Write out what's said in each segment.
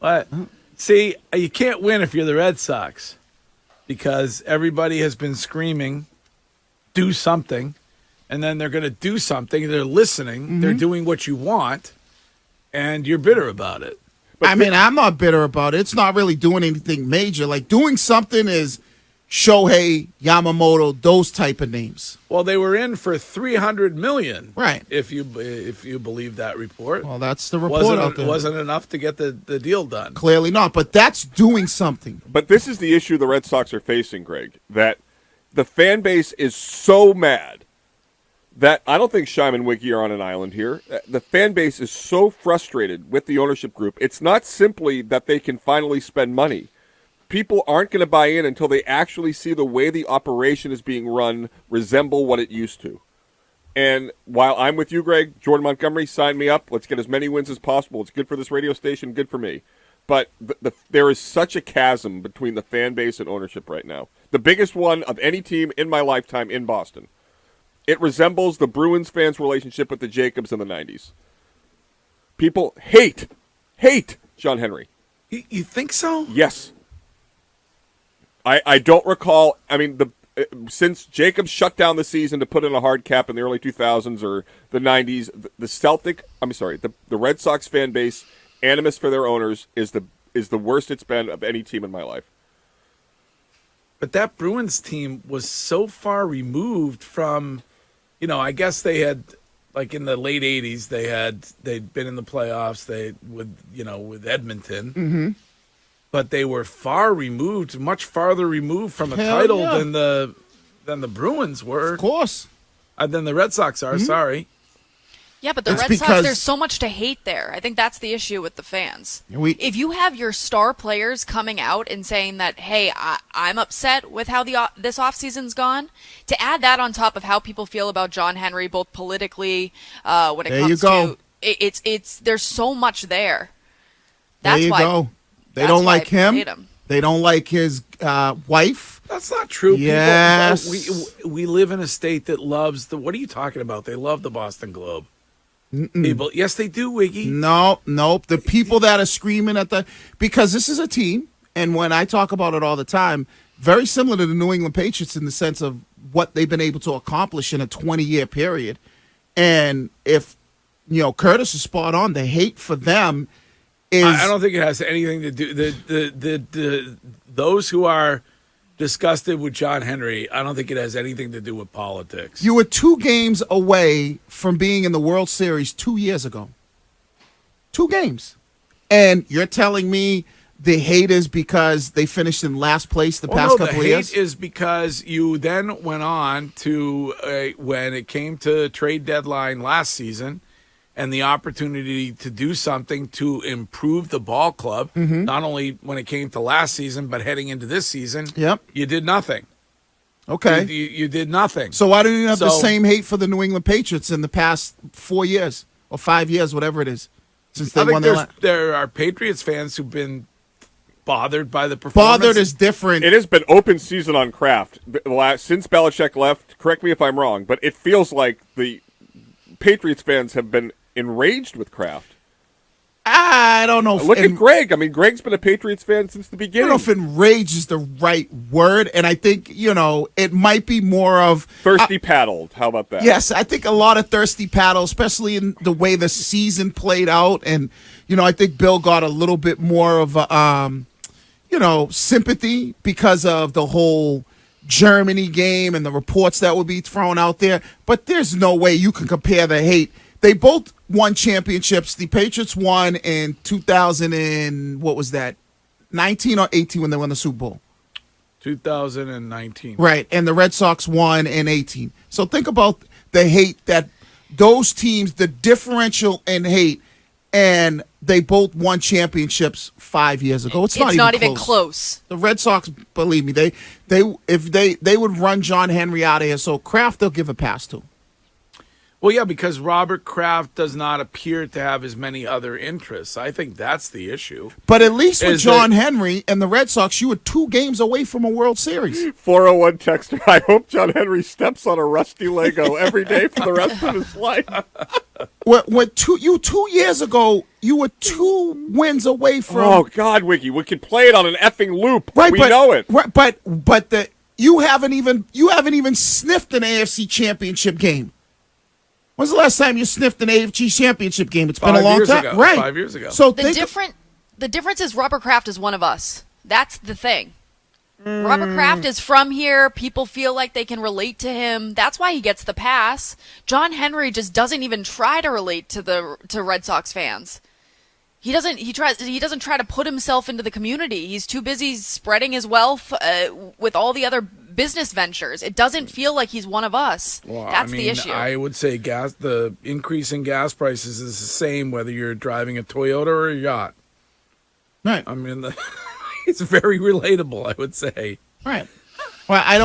What? See, you can't win if you're the Red Sox because everybody has been screaming, do something, and then they're going to do something. They're listening. They're doing what you want, and you're bitter about it. But I'm not bitter about it. It's not really doing anything major. Like, doing something is Shohei, Yamamoto, those type of names. Well, they were in for $300 million, right? If you believe that report. Well, that's the report out there. Wasn't enough to get the deal done. Clearly not, but that's doing something. But this is the issue the Red Sox are facing, Greg, that the fan base is so mad that I don't think Shyam and Wiggy are on an island here. The fan base is so frustrated with the ownership group. It's not simply that they can finally spend money. People aren't going to buy in until they actually see the way the operation is being run resemble what it used to. And while I'm with you, Greg, Jordan Montgomery, sign me up. Let's get as many wins as possible. It's good for this radio station, good for me. But there is such a chasm between the fan base and ownership right now. The biggest one of any team in my lifetime in Boston. It resembles the Bruins fans' relationship with the Jacobs in the 90s. People hate John Henry. You think so? Yes. I don't recall. I mean, since Jacobs shut down the season to put in a hard cap in the early 2000s or the 90s, the Red Sox fan base, animus for their owners, is the worst it's been of any team in my life. But that Bruins team was so far removed from, I guess they had, like in the late 80s, they'd been in the playoffs with Edmonton. Mm-hmm. But they were much farther removed from a title than the Bruins were. Of course. Than the Red Sox are, sorry. Yeah, but the Red Sox, there's so much to hate there. I think that's the issue with the fans. If you have your star players coming out and saying that, hey, I'm upset with how this offseason's gone, to add that on top of how people feel about John Henry, both politically, when it comes to it's there's so much there. That's there you why go. They don't like him. They don't like his wife. That's not true. Yes. We live in a state that loves what are you talking about? They love the Boston Globe. People, yes, they do, Wiggy. Nope. The people that are screaming because this is a team, and when I talk about it all the time, very similar to the New England Patriots in the sense of what they've been able to accomplish in a 20-year period. And if, Curtis is spot on, the hate for them is... I don't think it has anything to do... Those who are disgusted with John Henry, I don't think it has anything to do with politics. You were 2 games away from being in the World Series 2 years ago. 2 games. And you're telling me the hate is because they finished in last place the past couple of years? The hate is because you then went on to, when it came to trade deadline last season, and the opportunity to do something to improve the ball club, not only when it came to last season, but heading into this season, you did nothing. Okay. You did nothing. So why do you have the same hate for the New England Patriots in the past 4 years or 5 years, whatever it is, since they won there are Patriots fans who've been bothered by the performance. Bothered is different. It has been open season on Kraft since Belichick left. Correct me if I'm wrong, but it feels like the Patriots fans have been enraged with Kraft. I don't know. Look at Greg. I mean, Greg's been a Patriots fan since the beginning. I don't know if enraged is the right word, and I think, it might be more of... Thirsty paddled. How about that? Yes, I think a lot of thirsty paddle, especially in the way the season played out, and, I think Bill got a little bit more of, sympathy because of the whole Germany game and the reports that would be thrown out there, but there's no way you can compare the hate. They both won championships. The Patriots won in 2000 and what was that, 19 or 18 when they won the Super Bowl? 2019. Right, and the Red Sox won in 18. So think about the hate that those teams, the differential in hate, and they both won championships 5 years ago. It's not even close. The Red Sox, believe me, they would run John Henry out of here. So Kraft, they'll give a pass to. Well, yeah, because Robert Kraft does not appear to have as many other interests. I think that's the issue. But at least with John Henry and the Red Sox, you were 2 games away from a World Series. 401 texter, I hope John Henry steps on a rusty Lego every day for the rest of his life. What 2 years ago, you were 2 wins away from. Oh God, Wiki, we could play it on an effing loop. Right, we but, know it. Right, but you haven't even sniffed an AFC Championship game. When's the last time you sniffed an AFC Championship game? It's been a long time. Ago. Right, 5 years ago. So the difference is Robert Kraft is one of us. That's the thing. Robert Kraft is from here. People feel like they can relate to him. That's why he gets the pass. John Henry just doesn't even try to relate to Red Sox fans. He doesn't try to put himself into the community. He's too busy spreading his wealth with all the other business ventures. It doesn't feel like he's one of us. Well, That's the issue. I would say the increase in gas prices is the same whether you're driving a Toyota or a yacht. Right. I mean, it's very relatable, I would say. Right. Well, I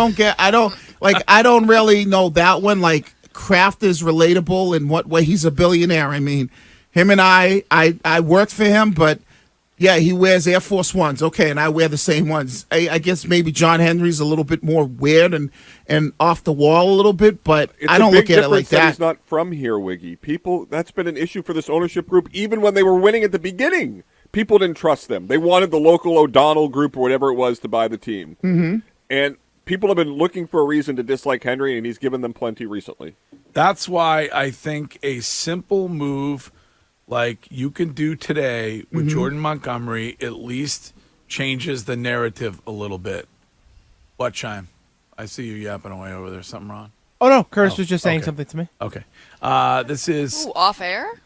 don't really know that one. Like, Kraft is relatable in what way? He's a billionaire. I mean, him and I worked for him, but yeah, he wears Air Force Ones. Okay, and I wear the same ones. I guess maybe John Henry's a little bit more weird and off the wall a little bit, but It's I don't look at it like that. that. He's not from here, Wiggy. That's been an issue for this ownership group, even when they were winning at the beginning. People didn't trust them. They wanted the local O'Donnell group or whatever it was to buy the team. Mm-hmm. And people have been looking for a reason to dislike Henry, and he's given them plenty recently. That's why I think a simple move like you can do today with Jordan Montgomery at least changes the narrative a little bit. What, Chime? I see you yapping away over there. Something wrong? Oh, no. Curtis was just saying something to me. Okay. This is... Ooh, off air?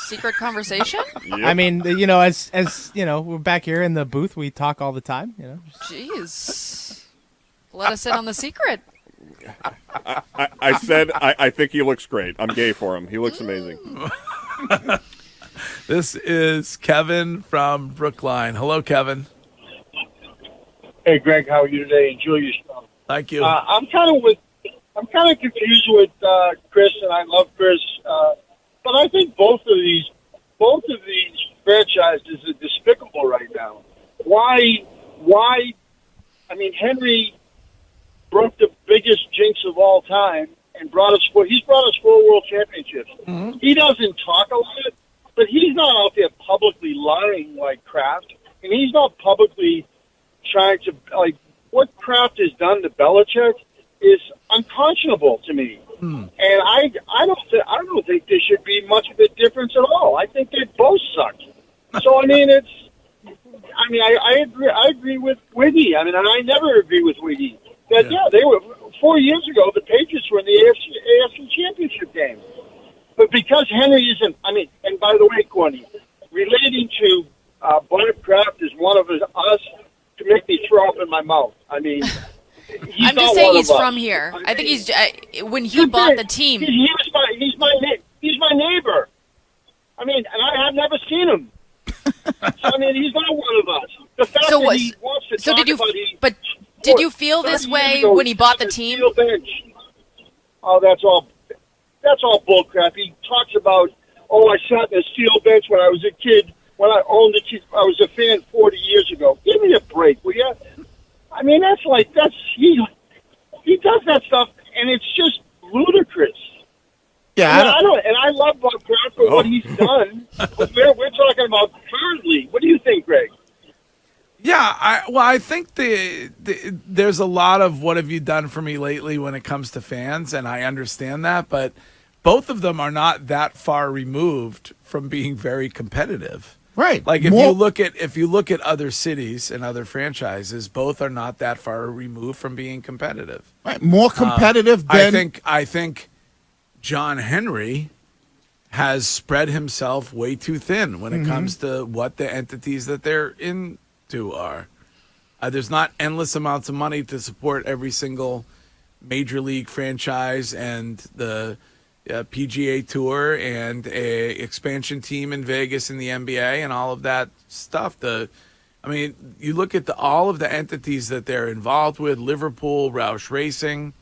Secret conversation? Yep. I mean, as we're back here in the booth, we talk all the time. Jeez. Let us in on the secret. I said I think he looks great. I'm gay for him. He looks amazing. This is Kevin from Brookline. Hello, Kevin. Hey, Greg, how are you today? Enjoy your show. Thank you. I'm kind of confused with Chris, and I love Chris, but I think both of these franchises are despicable right now. Why? I mean, Henry broke the biggest jinx of all time and he's brought us 4 world championships. Mm-hmm. He doesn't talk a lot, but he's not out there publicly lying like Kraft, and he's not publicly trying to, like, what Kraft has done to Belichick is unconscionable to me. And I don't think there should be much of a difference at all. I think they both suck. So I mean, I agree with Wiggy. I mean, and I never agree with Wiggy. That they were 4 years ago. The Patriots were in the AFC Championship game, but because Henry isn't. I mean, and by the way, Corny, relating to Bart Kraft is one of us to make me throw up in my mouth. I mean. I'm just saying he's from here. I think he's when he bought the team. He's my neighbor. I mean, and I have never seen him. So I mean, he's not one of us. The fact that he wants to talk about did you feel this way when he bought the team? Oh, that's all bullcrap. He talks about, I sat in a steel bench when I was a kid. When I owned it, I was a fan 40 years ago. Give me a break, will you? I mean, he does that stuff, and it's just ludicrous. Yeah, I love Bob Kraft for what he's done. But we're talking about currently. What do you think, Greg? Yeah, I think there's a lot of what have you done for me lately when it comes to fans, and I understand that, but both of them are not that far removed from being very competitive. Right. Like if you look at other cities and other franchises, both are not that far removed from being competitive. Right. More competitive than I think John Henry has spread himself way too thin when it comes to what the entities that they're into are. There's not endless amounts of money to support every single major league franchise and the PGA Tour and a expansion team in Vegas in the NBA and all of that stuff. You look at all of the entities that they're involved with, Liverpool, Roush Racing.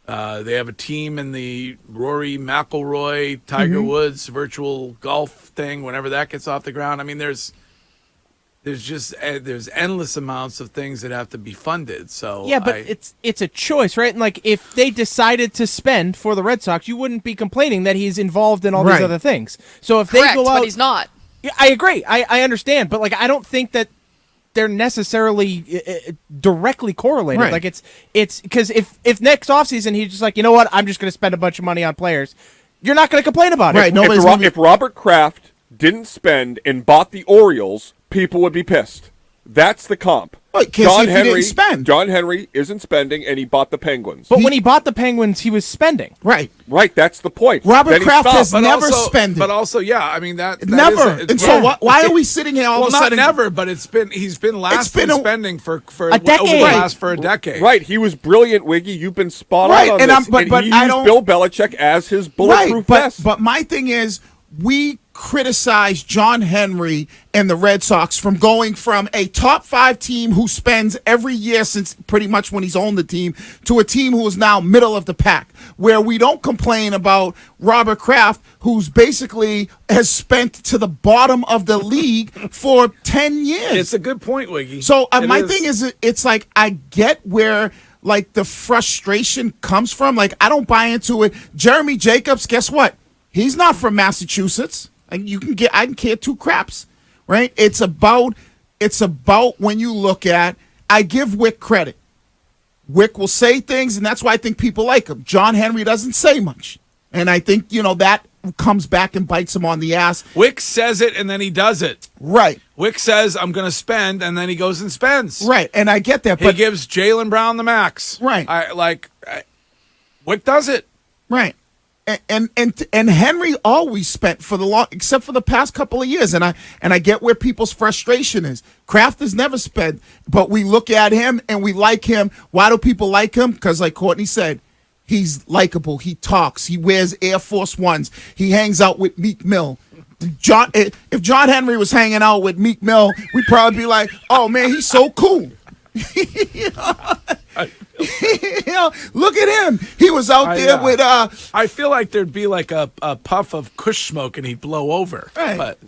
They have a team in the Rory McIlroy, Tiger Woods virtual golf thing whenever that gets off the ground. I mean, there's there's endless amounts of things that have to be funded. So yeah, but it's a choice, right? And like if they decided to spend for the Red Sox, you wouldn't be complaining that he's involved in all these other things. So if Correct, they go out, but he's not. Yeah, I agree. I understand, but like I don't think that they're necessarily directly correlated. Right. Like it's because if next offseason he's just like, you know what, I'm just going to spend a bunch of money on players, you're not going to complain about it. Right. If Robert Kraft didn't spend and bought the Orioles, people would be pissed. That's the comp. John Henry isn't spending, and he bought the Penguins. But when he bought the Penguins, he was spending. Right. Right, that's the point. Robert Kraft has never spent. But also, yeah, I mean that never. And so why are we sitting here all of a sudden? Not never, but he's been spending for a decade. Over the last for a decade. Right, he was brilliant, Wiggy. You've been spot on and this. but he I used don't. Bill Belichick as his bulletproof vest. But my thing is, we criticize John Henry and the Red Sox from going from a top 5 team who spends every year since pretty much when he's owned the team to a team who is now middle of the pack, where we don't complain about Robert Kraft, who's basically has spent to the bottom of the league for 10 years. It's a good point, Wiggy. So my thing is, it's like I get where like the frustration comes from. Like I don't buy into it. Jeremy Jacobs, guess what? He's not from Massachusetts. And I can care 2 craps, right? It's about when you look at, I give Wick credit. Wick will say things, and that's why I think people like him. John Henry doesn't say much. And I think, that comes back and bites him on the ass. Wick says it, and then he does it. Right. Wick says, I'm going to spend, and then he goes and spends. Right, and I get that. He gives Jaylen Brown the max. Right. Wick does it. Right. And Henry always spent for the long, except for the past couple of years, and I get where people's frustration is. Kraft has never spent, but we look at him and we like him. Why do people like him? Because, like Courtney said, he's likable. He talks. He wears Air Force Ones. He hangs out with Meek Mill. If John Henry was hanging out with Meek Mill, we'd probably be like, "Oh man, he's so cool." Look at him. He was out there with I feel like there'd be like a puff of Kush smoke and he'd blow over. Right. But